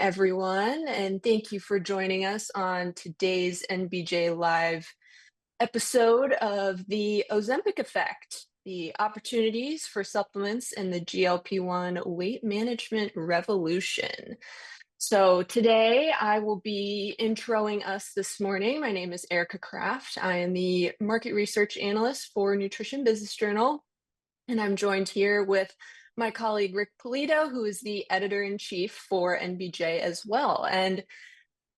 everyone, and thank you for joining us on today's NBJ Live episode of the Ozempic effect, the opportunities for supplements and the GLP-1 weight management revolution. So today I will be introing us this morning. My name is Erika Kraft. I am the market research analyst for Nutrition Business Journal, and I'm joined here with my colleague Rick Polito, who is the editor-in-chief for NBJ as well. And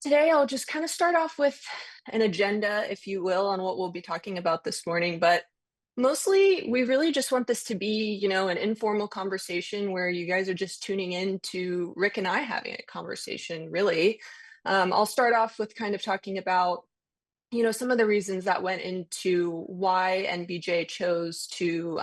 today I'll just kind of start off with an agenda, if you will, on what we'll be talking about this morning. But mostly, we really just want this to be, an informal conversation where you guys are just tuning in to Rick and I having a conversation, really. I'll start off with kind of talking about, some of the reasons that went into why NBJ chose to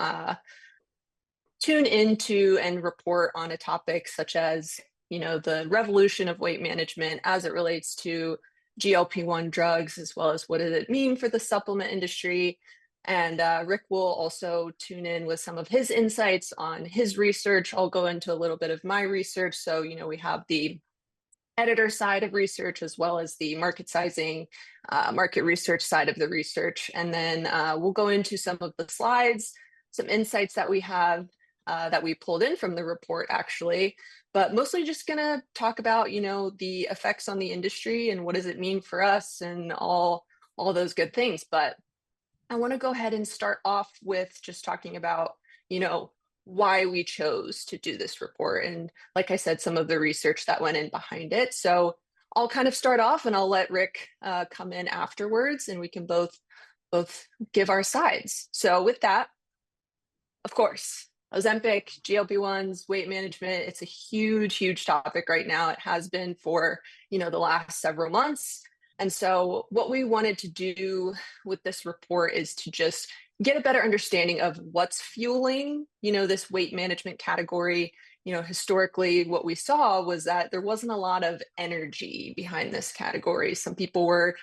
tune into and report on a topic such as, the revolution of weight management as it relates to GLP-1 drugs, as well as what does it mean for the supplement industry. And Rick will also tune in with some of his insights on his research. I'll go into a little bit of my research. So, we have the editor side of research as well as the market sizing, market research side of the research. And then we'll go into some of the slides, some insights that we have that we pulled in from the report, actually, but mostly just going to talk about, the effects on the industry and what does it mean for us and all those good things. But I want to go ahead and start off with just talking about, why we chose to do this report. And like I said, some of the research that went in behind it. So I'll kind of start off and I'll let Rick come in afterwards and we can both give our sides. So with that, of course, Ozempic, GLP-1s, weight management, it's a huge topic right now. It has been for, the last several months. And so what we wanted to do with this report is to just get a better understanding of what's fueling, this weight management category. Historically, what we saw was that there wasn't a lot of energy behind this category. Some people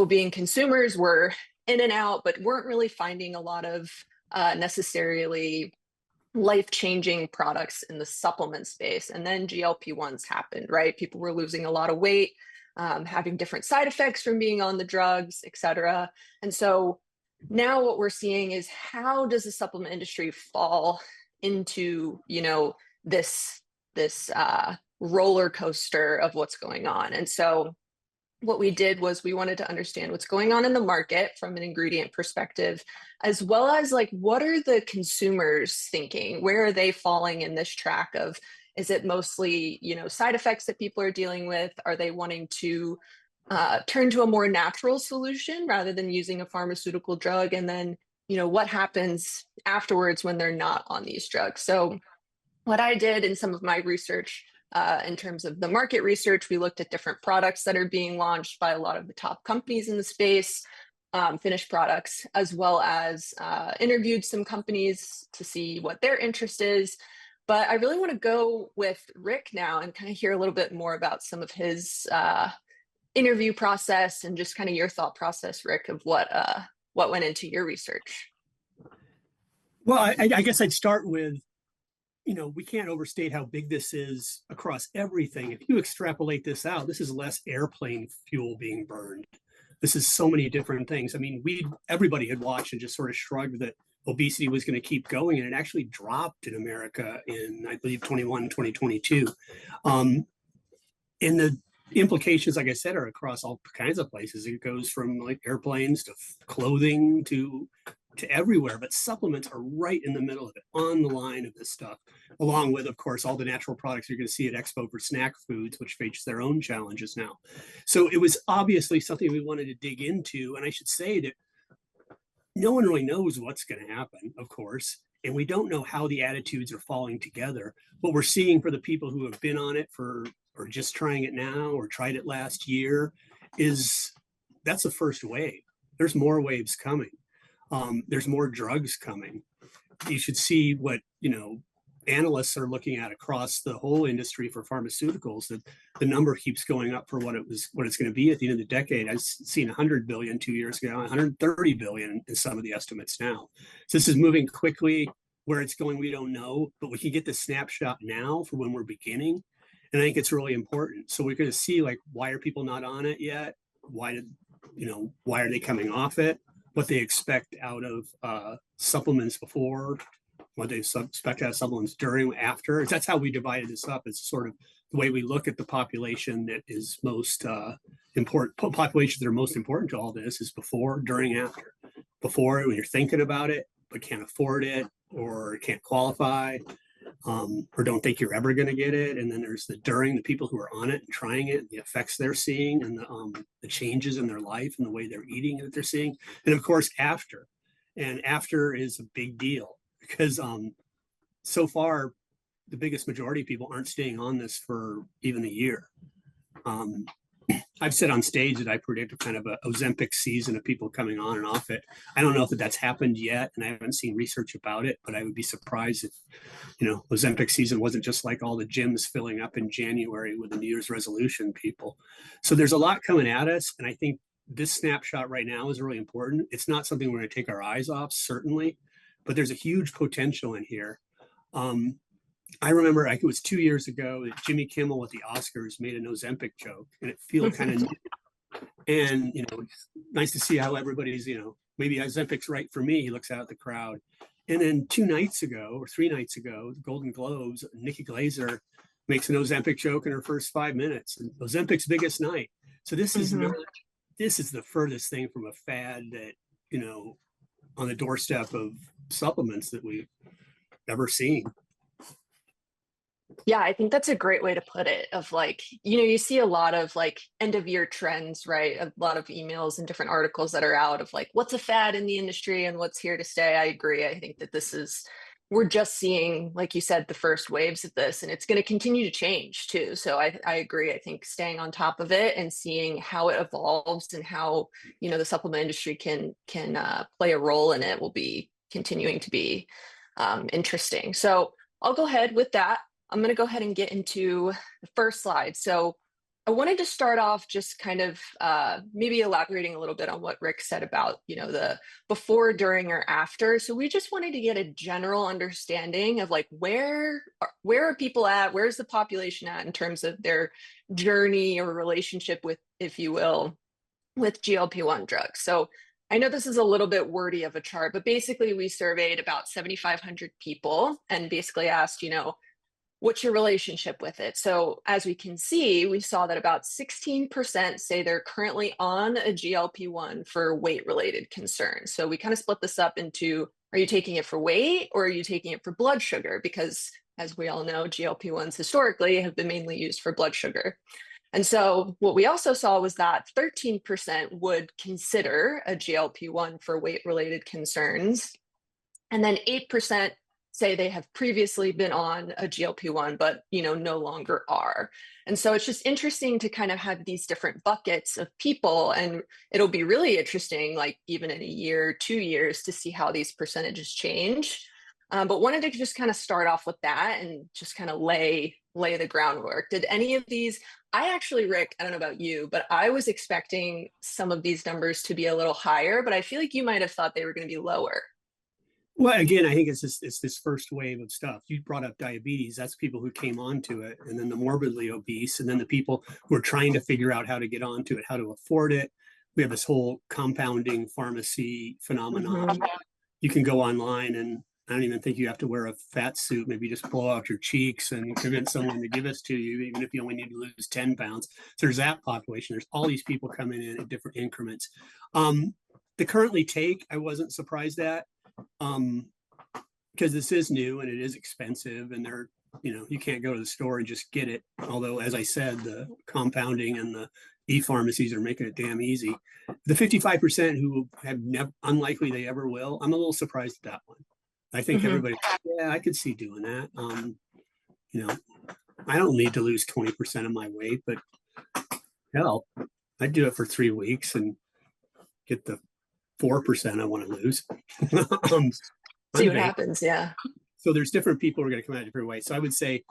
being consumers were in and out, but weren't really finding a lot of necessarily life-changing products in the supplement space. And then GLP-1s happened, right? People were losing a lot of weight, having different side effects from being on the drugs, et cetera. And so now what we're seeing is how does the supplement industry fall into, this roller coaster of what's going on. And so what we did was we wanted to understand what's going on in the market from an ingredient perspective, as well as what are the consumers thinking? Where are they falling in this track of, is it mostly, side effects that people are dealing with? Are they wanting to turn to a more natural solution rather than using a pharmaceutical drug? And then, what happens afterwards when they're not on these drugs? So what I did in some of my research, in terms of the market research, we looked at different products that are being launched by a lot of the top companies in the space, finished products, as well as interviewed some companies to see what their interest is. But I really want to go with Rick now and kind of hear a little bit more about some of his interview process and just kind of your thought process, Rick, of what went into your research. Well, I guess I'd start with, we can't overstate how big this is across everything. If you extrapolate this out, this is less airplane fuel being burned. This is so many different things. I mean, everybody had watched and just sort of shrugged that obesity was going to keep going, and it actually dropped in America in, I believe, 2022. And the implications, like I said, are across all kinds of places. It goes from airplanes to clothing to everywhere, but supplements are right in the middle of it, on the line of this stuff, along with, of course, all the natural products you're going to see at Expo for snack foods, which face their own challenges now. So it was obviously something we wanted to dig into. And I should say that no one really knows what's going to happen, of course, and we don't know how the attitudes are falling together. What we're seeing for the people who have been on it or just trying it now or tried it last year is that's the first wave. There's more waves coming. There's more drugs coming. You should see what, analysts are looking at across the whole industry for pharmaceuticals, that the number keeps going up for what it's going to be at the end of the decade. I've seen 100 billion 2 years ago, 130 billion in some of the estimates now. So this is moving quickly. Where it's going, we don't know, but we can get the snapshot now for when we're beginning. And I think it's really important. So we're going to see, like, why are people not on it yet? Why are they coming off it? What they expect out of supplements before, what they expect out of supplements during, after. That's how we divided this up. It's sort of the way we look at the population that is most important. Populations that are most important to all this is before, during, after. Before, when you're thinking about it but can't afford it or can't qualify, or don't think you're ever going to get it. And then there's the during, the people who are on it and trying it, and the effects they're seeing, and the changes in their life and the way they're eating that they're seeing. And of course, after. And after is a big deal because so far, the biggest majority of people aren't staying on this for even a year. I've said on stage that I predict a kind of a Ozempic season of people coming on and off it. I don't know if that's happened yet, and I haven't seen research about it, but I would be surprised if, Ozempic season wasn't just like all the gyms filling up in January with the New Year's resolution people. So there's a lot coming at us, and I think this snapshot right now is really important. It's not something we're going to take our eyes off, certainly, but there's a huge potential in here. I remember, it was 2 years ago that Jimmy Kimmel at the Oscars made an Ozempic joke, and it feels kind of new. And, it's nice to see how everybody's, maybe Ozempic's right for me. He looks out at the crowd. And then 2 nights ago or 3 nights ago, the Golden Globes, Nikki Glaser makes an Ozempic joke in her first 5 minutes. And Ozempic's biggest night. So this is the furthest thing from a fad that, on the doorstep of supplements that we've ever seen. Yeah, I think that's a great way to put it, of like, you see a lot of like end of year trends, right? A lot of emails and different articles that are out of like, what's a fad in the industry and what's here to stay. I agree. I think that we're just seeing, like you said, the first waves of this, and it's going to continue to change too. So I agree. I think staying on top of it and seeing how it evolves and how, the supplement industry can play a role in it will be continuing to be interesting. So I'll go ahead with that. I'm going to go ahead and get into the first slide. So I wanted to start off just kind of maybe elaborating a little bit on what Rick said about, the before, during, or after. So we just wanted to get a general understanding of like, where are people at? Where's the population at in terms of their journey or relationship with, if you will, with GLP-1 drugs. So I know this is a little bit wordy of a chart, but basically we surveyed about 7,500 people and basically asked, what's your relationship with it? So as we can see, we saw that about 16% say they're currently on a GLP-1 for weight-related concerns. So we kind of split this up into, are you taking it for weight or are you taking it for blood sugar? Because as we all know, GLP-1s historically have been mainly used for blood sugar. And so what we also saw was that 13% would consider a GLP-1 for weight-related concerns. And then 8% say they have previously been on a GLP-1, but no longer are. And so it's just interesting to kind of have these different buckets of people, and it'll be really interesting, like even in a year, 2 years, to see how these percentages change. But wanted to just kind of start off with that and just kind of lay the groundwork. Did any of these? I actually, Rick, I don't know about you, but I was expecting some of these numbers to be a little higher, but I feel like you might have thought they were going to be lower. Well, again, I think it's this first wave of stuff. You brought up diabetes. That's people who came onto it, and then the morbidly obese, and then the people who are trying to figure out how to get onto it, how to afford it. We have this whole compounding pharmacy phenomenon. You can go online, and I don't even think you have to wear a fat suit. Maybe just blow out your cheeks and convince someone to give this to you, even if you only need to lose 10 pounds. So there's that population. There's all these people coming in at different increments. The currently take, I wasn't surprised at. Because this is new and it is expensive, and you can't go to the store and just get it. Although, as I said, the compounding and the e-pharmacies are making it damn easy. The 55% who have unlikely they ever will, I'm a little surprised at that one. I think everybody, yeah, I could see doing that. I don't need to lose 20% of my weight, but hell, I'd do it for 3 weeks and get the 4% I want to lose. See what happens. Yeah. So there's different people who are going to come out different ways. So I would say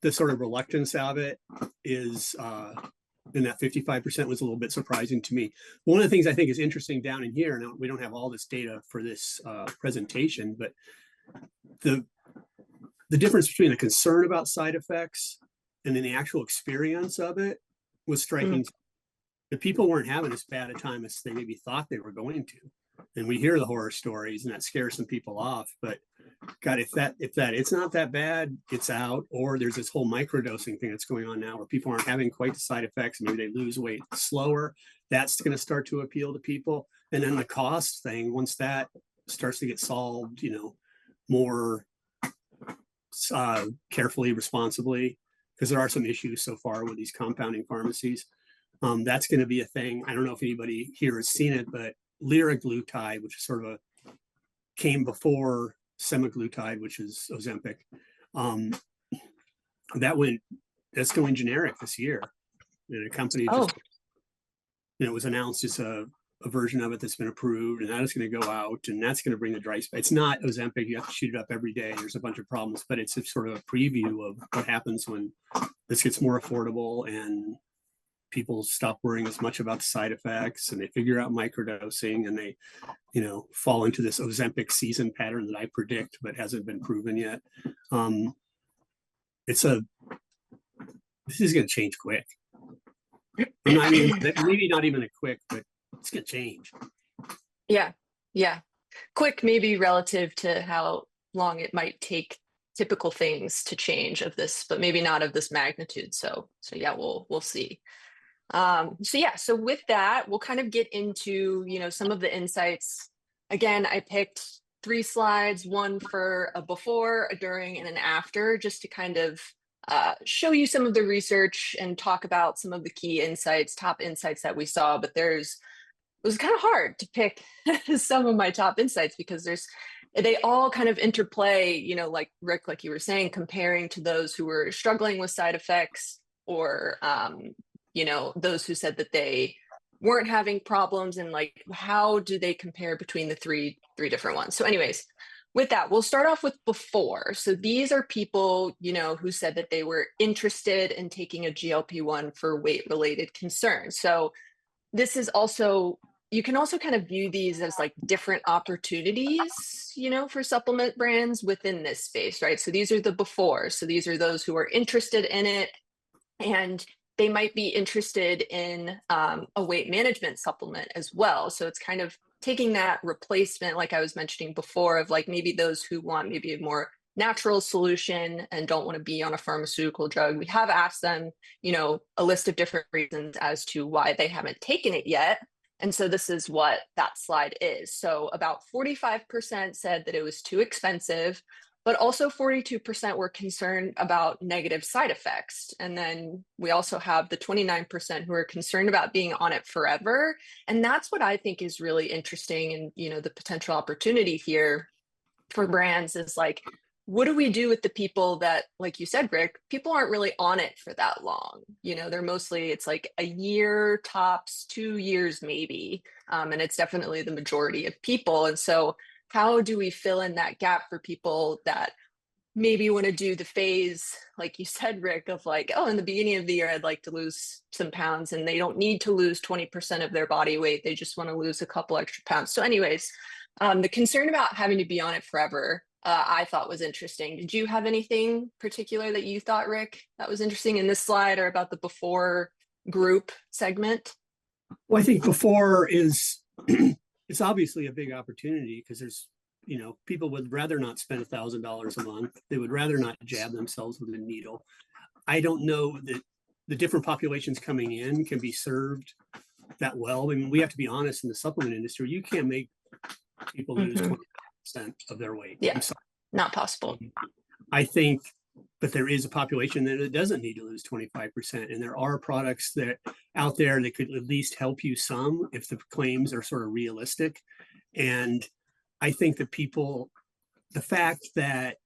the sort of reluctance of it is, and that 55% was a little bit surprising to me. One of the things I think is interesting down in here, and we don't have all this data for this presentation, but the difference between a concern about side effects and then the actual experience of it was Mm. striking. The people weren't having as bad a time as they maybe thought they were going to. And we hear the horror stories, and that scares some people off. But God, if it's not that bad, it's out. Or there's this whole microdosing thing that's going on now, where people aren't having quite the side effects. Maybe they lose weight slower. That's going to start to appeal to people. And then the cost thing, once that starts to get solved, more carefully, responsibly, because there are some issues so far with these compounding pharmacies. That's going to be a thing. I don't know if anybody here has seen it, but liraglutide, which is sort of came before semaglutide, which is Ozempic, um, that's going generic this year. And a company Oh, just, it was announced as a version of it that's been approved, and that is going to go out, and that's going to bring the dry spell. It's not Ozempic; you have to shoot it up every day. There's a bunch of problems, but it's a sort of a preview of what happens when this gets more affordable and people stop worrying as much about the side effects, and they figure out microdosing, and they, fall into this Ozempic season pattern that I predict, but hasn't been proven yet. This is going to change quick. Maybe not even a quick, but it's going to change. yeah. Yeah. Quick, maybe relative to how long it might take typical things to change of this, but maybe not of this magnitude. So yeah, we'll see. So with that, we'll kind of get into, some of the insights. Again, I picked 3 slides, one for a before, a during, and an after, just to kind of show you some of the research and talk about some of the key insights, top insights that we saw. But it was kind of hard to pick some of my top insights because they all kind of interplay, like Rick, like you were saying, comparing to those who were struggling with side effects, or those who said that they weren't having problems, and like how do they compare between the three different ones. So anyways, with that, we'll start off with before. So these are people, who said that they were interested in taking a GLP-1 for weight related concerns. So this is also, you can also kind of view these as like different opportunities, for supplement brands within this space, right? So these are the before. So these are those who are interested in it, and they might be interested in a weight management supplement as well. So it's kind of taking that replacement, like I was mentioning before, of like maybe those who want maybe a more natural solution and don't want to be on a pharmaceutical drug. We have asked them, a list of different reasons as to why they haven't taken it yet. And so this is what that slide is. So about 45% said that it was too expensive, but also 42% were concerned about negative side effects. And then we also have the 29% who are concerned about being on it forever. And that's what I think is really interesting. And, the potential opportunity here for brands is like, what do we do with the people that, like you said, Rick, people aren't really on it for that long. They're mostly, it's like a year, tops 2 years, maybe. And it's definitely the majority of people. And so how do we fill in that gap for people that maybe want to do the phase, like you said, Rick, of like, oh, in the beginning of the year, I'd like to lose some pounds, and they don't need to lose 20% of their body weight. They just want to lose a couple extra pounds. So anyways, the concern about having to be on it forever, I thought was interesting. Did you have anything particular that you thought, Rick, that was interesting in this slide or about the before group segment? Well, I think before is it's obviously a big opportunity because there's, people would rather not spend $1,000 a month. They would rather not jab themselves with a needle. I don't know that the different populations coming in can be served that well. I mean, we have to be honest, in the supplement industry, you can't make people lose 20% of their weight. Yeah, not possible. I think, but there is a population that it doesn't need to lose 25%. And there are products that out there that could at least help you some if the claims are sort of realistic. And I think that the fact that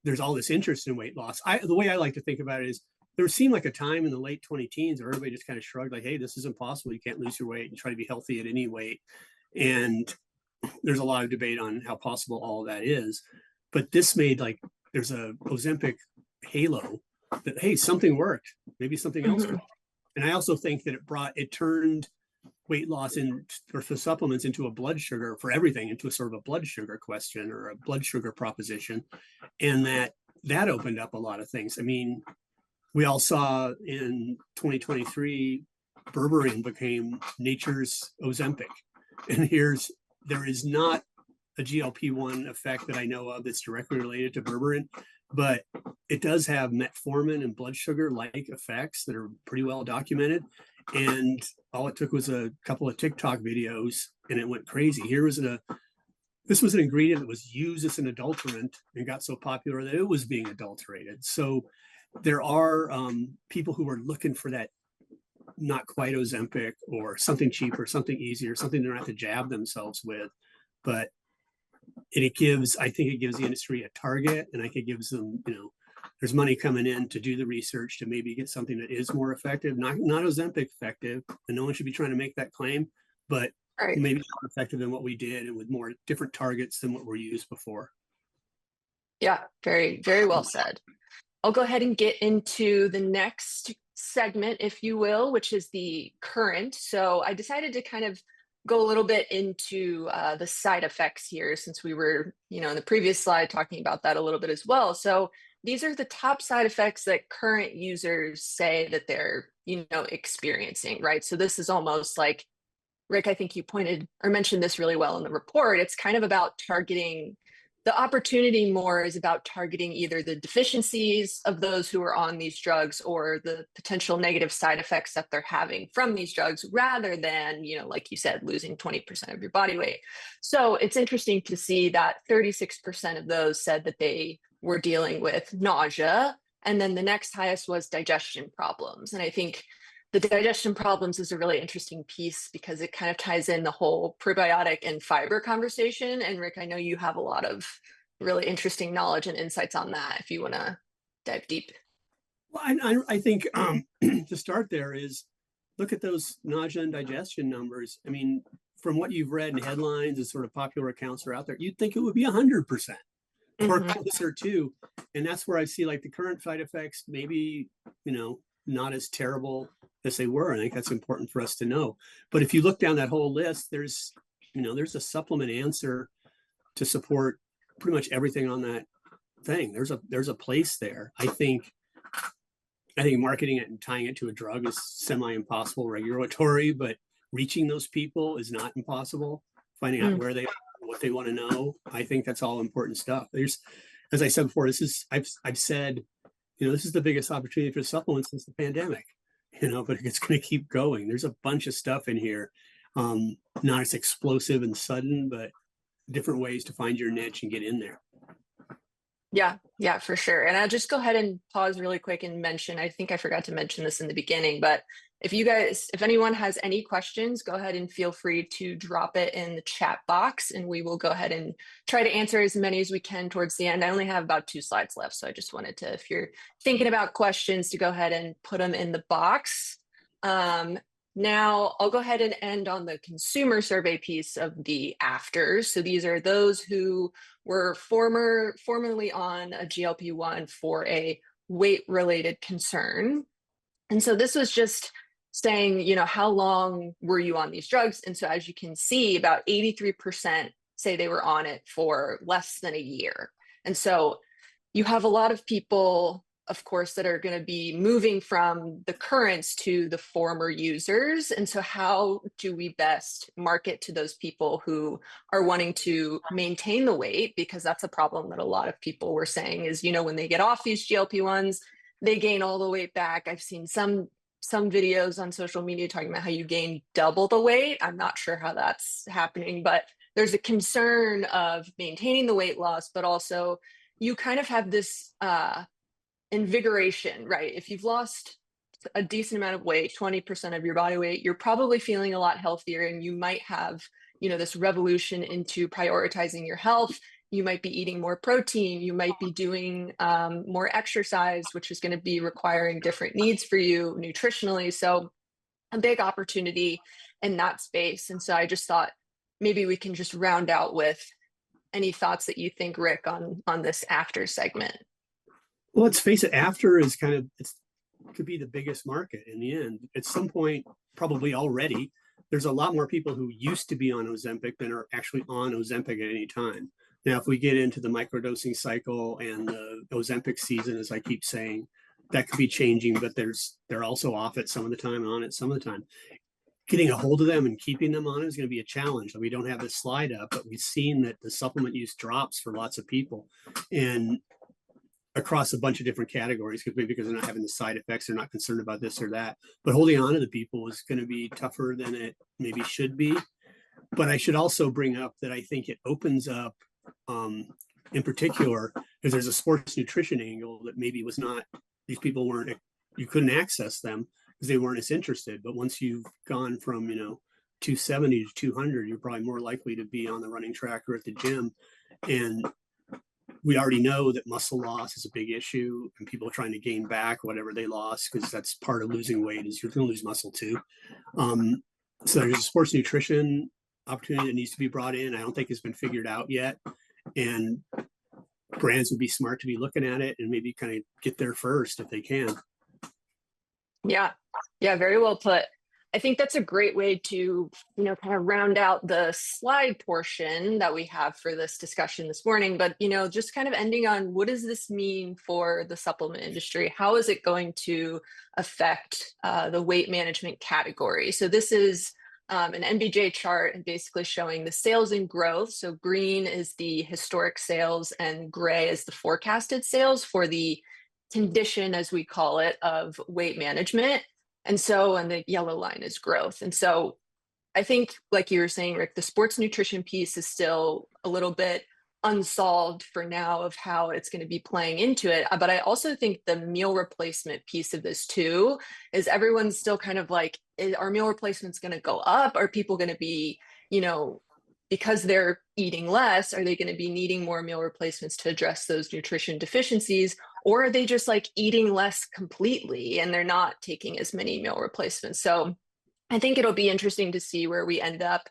there's all this interest in weight loss, the way I like to think about it is there seemed like a time in the late 2010s where everybody just kind of shrugged like, hey, this is impossible. You can't lose your weight and try to be healthy at any weight. And there's a lot of debate on how possible all of that is. But this made there's a Ozempic halo that, hey, something worked. Maybe something else worked. And I also think that it turned weight loss for supplements into a blood sugar for everything, into a sort of a blood sugar question or a blood sugar proposition. And that opened up a lot of things. I mean, We all saw in 2023, berberine became nature's Ozempic. And there is not a GLP-1 effect that I know of that's directly related to berberine, but it does have metformin and blood sugar like effects that are pretty well documented. And all it took was a couple of TikTok videos and it went crazy. This was an ingredient that was used as an adulterant and got so popular that it was being adulterated. So there are people who are looking for that not quite Ozempic or something cheaper, something easier, something they don't have to jab themselves with. But I think it gives the industry a target, and I think it gives them, there's money coming in to do the research to maybe get something that is more effective, not Ozempic effective, and no one should be trying to make that claim, but Right. maybe more effective than what we did and with more different targets than what were used before. Yeah, very, very well said. I'll go ahead and get into the next segment, if you will, which is the current. So I decided to kind of go a little bit into the side effects here, since we were, in the previous slide talking about that a little bit as well. So these are the top side effects that current users say that they're, experiencing, right? So this is almost like, Rick, I think you pointed or mentioned this really well in the report. It's kind of about targeting the opportunity more is about targeting either the deficiencies of those who are on these drugs or the potential negative side effects that they're having from these drugs, rather than, like you said, losing 20% of your body weight. So it's interesting to see that 36% of those said that they were dealing with nausea. And then the next highest was digestion problems. And I think the digestion problems is a really interesting piece because it kind of ties in the whole probiotic and fiber conversation. And Rick, I know you have a lot of really interesting knowledge and insights on that if you want to dive deep. Well, I think to start there is look at those nausea and digestion numbers. I mean, from what you've read in headlines and sort of popular accounts are out there, you'd think it would be 100% or closer to. And that's where I see like the current side effects, maybe, not as terrible as they were. I think that's important for us to know. But if you look down that whole list, there's a supplement answer to support pretty much everything on that thing. There's a place there. I think marketing it and tying it to a drug is semi-impossible regulatory, but reaching those people is not impossible. Finding out where they are, what they want to know. I think that's all important stuff. As I said before, I've said, this is the biggest opportunity for supplements since the pandemic, but it's going to keep going. There's a bunch of stuff in here, not as explosive and sudden, but different ways to find your niche and get in there. Yeah, for sure. And I'll just go ahead and pause really quick and mention, I think I forgot to mention this in the beginning, but if anyone has any questions, go ahead and feel free to drop it in the chat box and we will go ahead and try to answer as many as we can towards the end. I only have about 2 slides left. So I just wanted to, if you're thinking about questions, to go ahead and put them in the box. Now I'll go ahead and end on the consumer survey piece of the afters. So these are those who were formerly on a GLP-1 for a weight-related concern. And so this was just saying, how long were you on these drugs? And so as you can see, about 83% say they were on it for less than a year. And so you have a lot of people, of course, that are going to be moving from the currents to the former users. And so how do we best market to those people who are wanting to maintain the weight? Because that's a problem that a lot of people were saying is, when they get off these GLP-1s, they gain all the weight back. I've seen some videos on social media talking about how you gain double the weight. I'm not sure how that's happening, but there's a concern of maintaining the weight loss, but also you kind of have this invigoration, right? If you've lost a decent amount of weight, 20% of your body weight, you're probably feeling a lot healthier, and you might have, this revolution into prioritizing your health. You might be eating more protein. You might be doing more exercise, which is going to be requiring different needs for you nutritionally. So a big opportunity in that space. And so I just thought maybe we can just round out with any thoughts that you think, Rick, on this after segment. Well, let's face it, after is could be the biggest market in the end. At some point, probably already, there's a lot more people who used to be on Ozempic than are actually on Ozempic at any time. Now, if we get into the microdosing cycle and the Ozempic season, as I keep saying, that could be changing, but they're also off it some of the time, on it some of the time. Getting a hold of them and keeping them on it is going to be a challenge. We don't have this slide up, but we've seen that the supplement use drops for lots of people, and across a bunch of different categories, because they're not having the side effects, they're not concerned about this or that. But holding on to the people is going to be tougher than it maybe should be. But I should also bring up that I think it opens up, in particular, because there's a sports nutrition angle that maybe was not, these people weren't, you couldn't access them because they weren't as interested. But once you've gone from, 270 to 200, you're probably more likely to be on the running track or at the gym. And we already know that muscle loss is a big issue, and people are trying to gain back whatever they lost, because that's part of losing weight, is you're going to lose muscle too. So there's a sports nutrition opportunity that needs to be brought in. I don't think it's been figured out yet. And brands would be smart to be looking at it and maybe kind of get there first if they can. Yeah. Yeah. Very well put. I think that's a great way to, kind of round out the slide portion that we have for this discussion this morning. But, just kind of ending on, what does this mean for the supplement industry? How is it going to affect the weight management category? So this is an NBJ chart, and basically showing the sales and growth. So green is the historic sales and gray is the forecasted sales for the condition, as we call it, of weight management. And the yellow line is growth. And so I think, like you were saying, Rick, the sports nutrition piece is still a little bit unsolved for now of how it's going to be playing into it. But I also think the meal replacement piece of this too is everyone's still kind of like, are meal replacements going to go up? Are people going to be, because they're eating less, are they going to be needing more meal replacements to address those nutrition deficiencies? Or are they just like eating less completely and they're not taking as many meal replacements? So I think it'll be interesting to see where we end up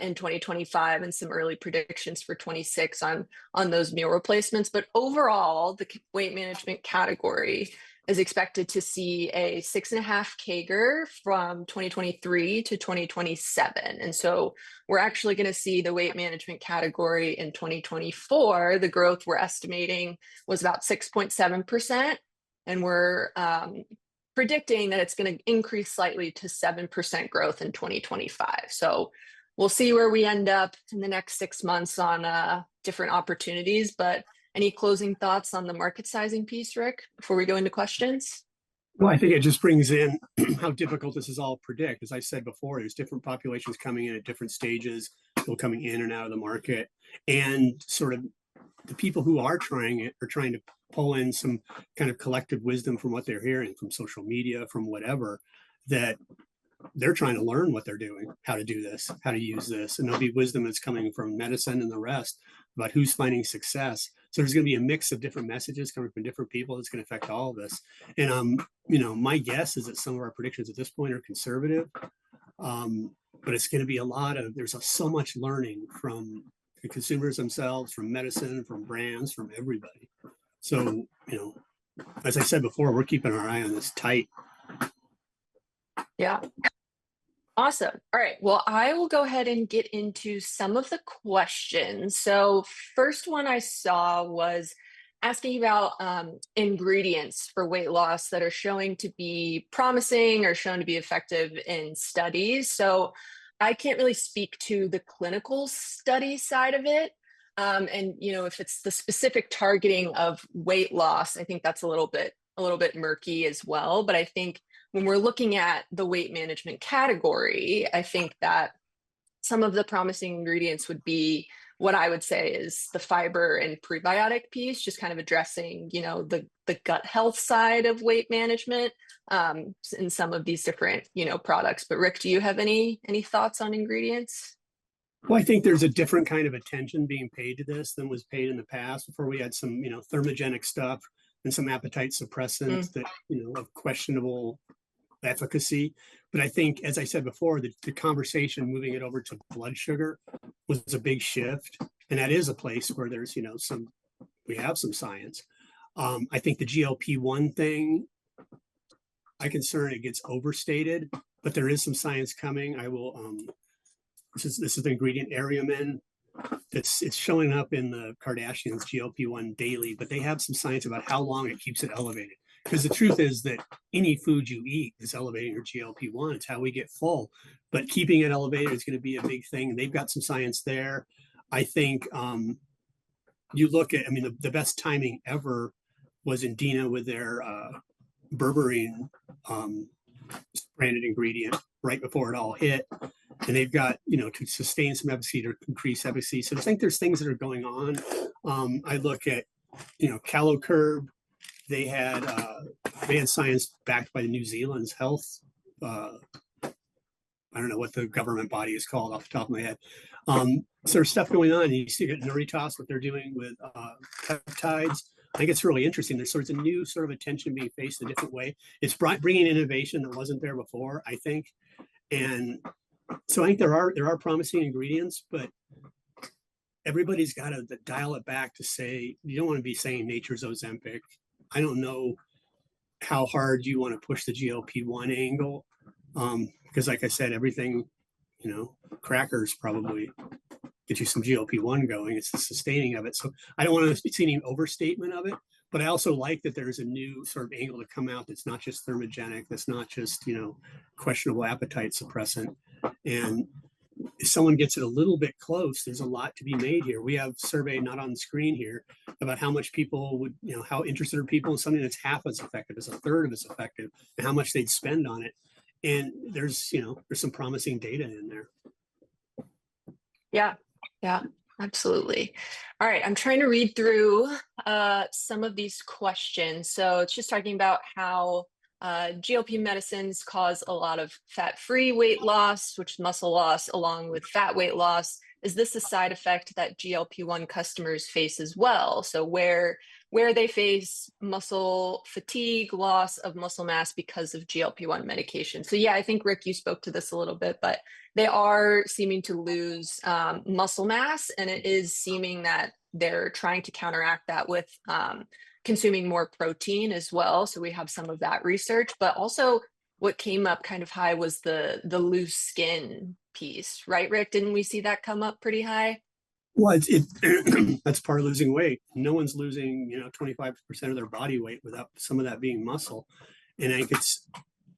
in 2025, and some early predictions for 26 on those meal replacements. But overall, the weight management category is expected to see a 6.5 CAGR from 2023 to 2027. And so we're actually going to see the weight management category in 2024. The growth we're estimating was about 6.7%. And we're predicting that it's going to increase slightly to 7% growth in 2025. So we'll see where we end up in the next 6 months on different opportunities. But any closing thoughts on the market sizing piece, Rick, before we go into questions? Well, I think it just brings in how difficult this is all to predict. As I said before, there's different populations coming in at different stages, people coming in and out of the market. And sort of the people who are trying it are trying to pull in some kind of collective wisdom from what they're hearing from social media, from whatever, that they're trying to learn what they're doing, how to do this, how to use this. And there'll be wisdom that's coming from medicine and the rest about who's finding success. So there's going to be a mix of different messages coming from different people that's going to affect all of this. And, my guess is that some of our predictions at this point are conservative, but it's going to be there's so much learning from the consumers themselves, from medicine, from brands, from everybody. So, as I said before, we're keeping our eye on this tight. Yeah. Awesome. All right. Well, I will go ahead and get into some of the questions. So first one I saw was asking about ingredients for weight loss that are showing to be promising or shown to be effective in studies. So I can't really speak to the clinical study side of it. If it's the specific targeting of weight loss, I think that's a little bit murky as well. But I think when we're looking at the weight management category, I think that some of the promising ingredients would be what I would say is the fiber and prebiotic piece, just kind of addressing, the gut health side of weight management in some of these different, products. But Rick, do you have any thoughts on ingredients? Well, I think there's a different kind of attention being paid to this than was paid in the past. Before, we had some, thermogenic stuff and some appetite suppressants that, of questionable efficacy. But I think, as I said before, the conversation moving it over to blood sugar was a big shift. And that is a place where there's, we have some science. I think the GLP-1 thing, I'm concerned it gets overstated, but there is some science coming. I will, this is the ingredient Ariamin. It's showing up in the Kardashians' GLP-1 daily, but they have some science about how long it keeps it elevated. because the truth is that any food you eat is elevating your GLP-1. It's how we get full, but keeping it elevated is going to be a big thing. They've got some science there. I think you look at, I mean, the best timing ever was in Dina with their berberine branded ingredient right before it all hit. And they've got, to sustain some efficacy, to increase efficacy. So I think there's things that are going on. I look at, CaloCurb. They had science backed by the New Zealand's health. I don't know what the government body is called off the top of my head. So there's stuff going on. You see at Nuritas what they're doing with peptides. I think it's really interesting. There's sort of a new sort of attention being faced a different way. It's bringing innovation that wasn't there before, I think. And so I think there are promising ingredients, but everybody's got to dial it back to say, you don't want to be saying nature's Ozempic. I don't know how hard you want to push the GLP-1 angle. Because like I said, everything, crackers probably get you some GLP-1 going. It's the sustaining of it. So I don't want to see any overstatement of it, but I also like that there's a new sort of angle to come out that's not just thermogenic, that's not just, questionable appetite suppressant. And if someone gets it a little bit close, there's a lot to be made here. We have a survey not on the screen here about how much people would, how interested are people in something that's half as effective, as a third of as effective, and how much they'd spend on it. And there's some promising data in there. Yeah, absolutely. All right, I'm trying to read through some of these questions. So it's just talking about how GLP medicines cause a lot of fat-free weight loss, which is muscle loss, along with fat weight loss. Is this a side effect that GLP-1 customers face as well? So where they face muscle fatigue, loss of muscle mass because of GLP-1 medication. So yeah, I think Rick, you spoke to this a little bit, but they are seeming to lose muscle mass, and it is seeming that they're trying to counteract that with consuming more protein as well. So we have some of that research, but also what came up kind of high was the loose skin piece, right, Rick? Didn't we see that come up pretty high? Well, that's part of losing weight. No one's losing, 25% of their body weight without some of that being muscle. And I think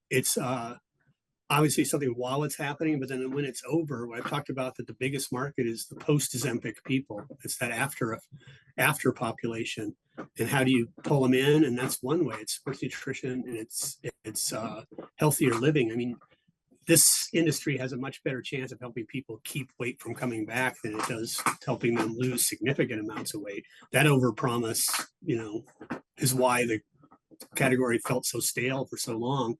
it's obviously something while it's happening, but then when it's over, what I've talked about that the biggest market is the post-Ozempic people. It's that after population. And how do you pull them in? And that's one way. It's sports nutrition and it's healthier living. I mean, this industry has a much better chance of helping people keep weight from coming back than it does helping them lose significant amounts of weight. That overpromise, is why the category felt so stale for so long,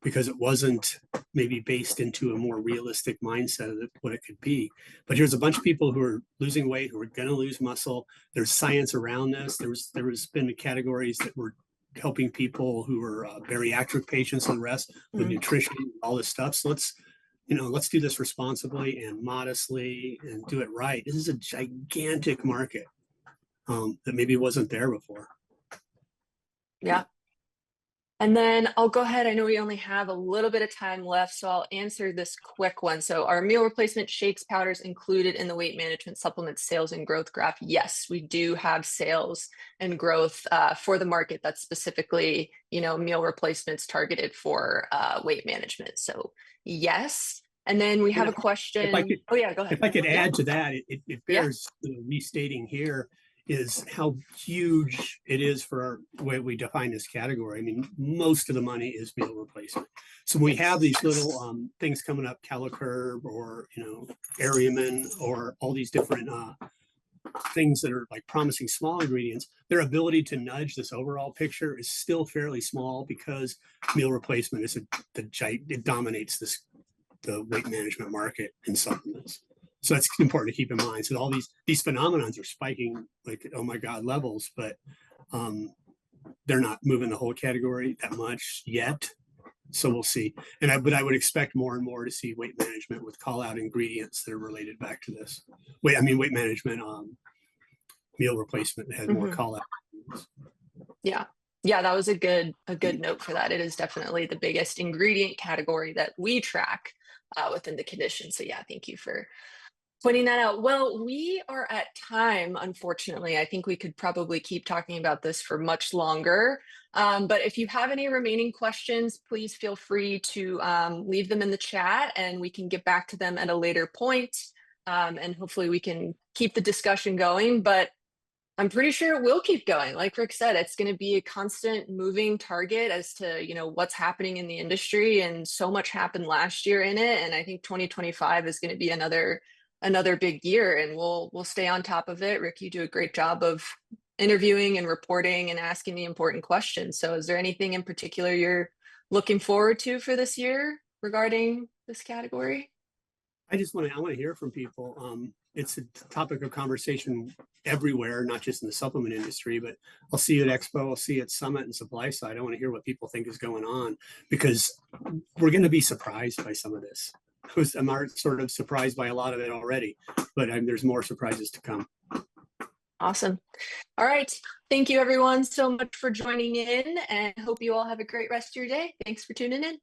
because it wasn't maybe based into a more realistic mindset of what it could be. But here's a bunch of people who are losing weight, who are going to lose muscle. There's science around this. There's been categories that were helping people who are bariatric patients and the rest with nutrition, all this stuff. So let's do this responsibly and modestly and do it right. This is a gigantic market that maybe wasn't there before. Yeah. And then I'll go ahead. I know we only have a little bit of time left, so I'll answer this quick one. So are meal replacement shakes, powders included in the weight management supplement sales and growth graph? Yes, we do have sales and growth for the market that's specifically, meal replacements targeted for weight management. So yes. And then we have a question. Oh yeah, go ahead. If I could add to that, it bears restating here is how huge it is for the way we define this category. I mean, most of the money is meal replacement. So when we have these little things coming up, CaloCurb or, Ariamin or all these different things that are like promising small ingredients, their ability to nudge this overall picture is still fairly small because meal replacement is it dominates the weight management market in supplements. So that's important to keep in mind. So all these phenomenons are spiking like, oh my God, levels, but they're not moving the whole category that much yet. So we'll see. But I would expect more and more to see weight management with call out ingredients that are related back to this. Weight management, meal replacement had more call out. Yeah. Yeah, that was a good note for that. It is definitely the biggest ingredient category that we track within the condition. So yeah, thank you for Pointing that out. Well, we are at time, unfortunately. I think we could probably keep talking about this for much longer. But if you have any remaining questions, please feel free to leave them in the chat and we can get back to them at a later point. And hopefully we can keep the discussion going. But I'm pretty sure it will keep going. Like Rick said, it's going to be a constant moving target as to, what's happening in the industry, and so much happened last year in it. And I think 2025 is going to be another big year, and we'll stay on top of it. Rick, you do a great job of interviewing and reporting and asking the important questions. So is there anything in particular you're looking forward to for this year regarding this category? I want to hear from people. It's a topic of conversation everywhere, not just in the supplement industry, but I'll see you at Expo, I'll see you at Summit and Supply Side. I want to hear what people think is going on, because we're going to be surprised by some of this. I'm sort of surprised by a lot of it already, but there's more surprises to come. Awesome. All right. Thank you everyone so much for joining in, and hope you all have a great rest of your day. Thanks for tuning in.